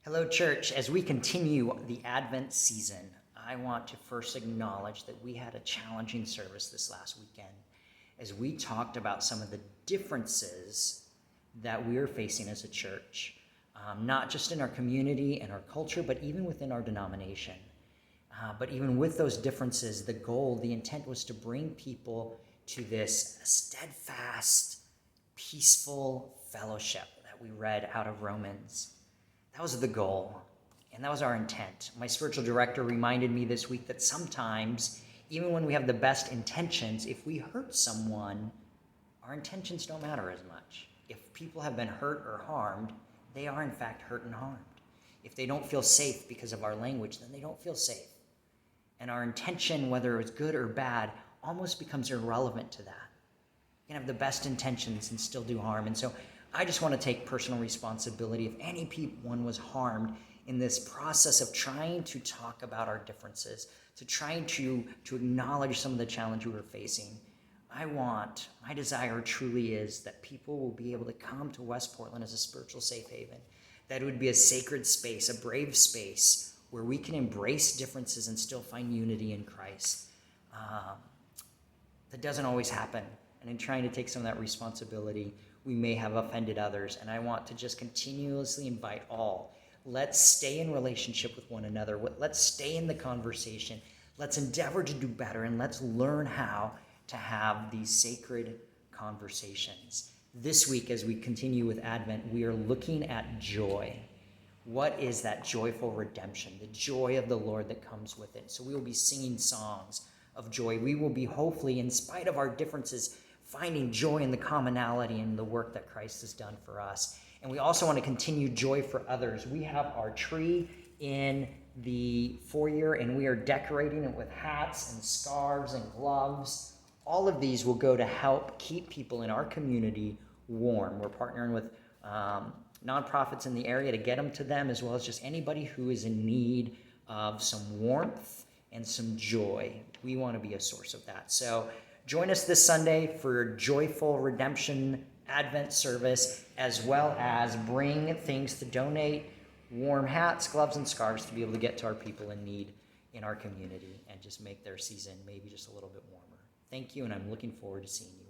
Hello, church. As we continue the Advent season, I want to first acknowledge that we had a challenging service this last weekend as we talked about some of the differences that we are facing as a church, not just in our community and our culture, but even within our denomination. But even with those differences, the goal, the intent was to bring people to this steadfast, peaceful fellowship that we read out of Romans. That was the goal, and that was our intent. My spiritual director reminded me this week that sometimes, even when we have the best intentions, if we hurt someone, our intentions don't matter as much. If people have been hurt or harmed, they are in fact hurt and harmed. If they don't feel safe because of our language, then they don't feel safe. And our intention, whether it's good or bad, almost becomes irrelevant to that. You can have the best intentions and still do harm. And so I just want to take personal responsibility if anyone was harmed in this process of trying to talk about our differences, to trying to acknowledge some of the challenge we were facing. My desire truly is that people will be able to come to West Portland as a spiritual safe haven, that it would be a sacred space, a brave space where we can embrace differences and still find unity in Christ. That doesn't always happen. And in trying to take some of that responsibility, we may have offended others. And I want to just continuously invite all. Let's stay in relationship with one another. Let's stay in the conversation. Let's endeavor to do better. And let's learn how to have these sacred conversations. This week, as we continue with Advent, we are looking at joy. What is that joyful redemption? The joy of the Lord that comes with it. So we will be singing songs of joy. We will be hopefully, in spite of our differences, finding joy in the commonality and the work that Christ has done for us. And we also want to continue joy for others. We have our tree in the foyer, and we are decorating it with hats and scarves and gloves. All of these will go to help keep people in our community warm. We're partnering with nonprofits in the area to get them to them, as well as just anybody who is in need of some warmth and some joy. We want to be a source of that. So join us this Sunday for Joyful Redemption Advent service, as well as bring things to donate, warm hats, gloves, and scarves to be able to get to our people in need in our community and just make their season maybe just a little bit warmer. Thank you, and I'm looking forward to seeing you.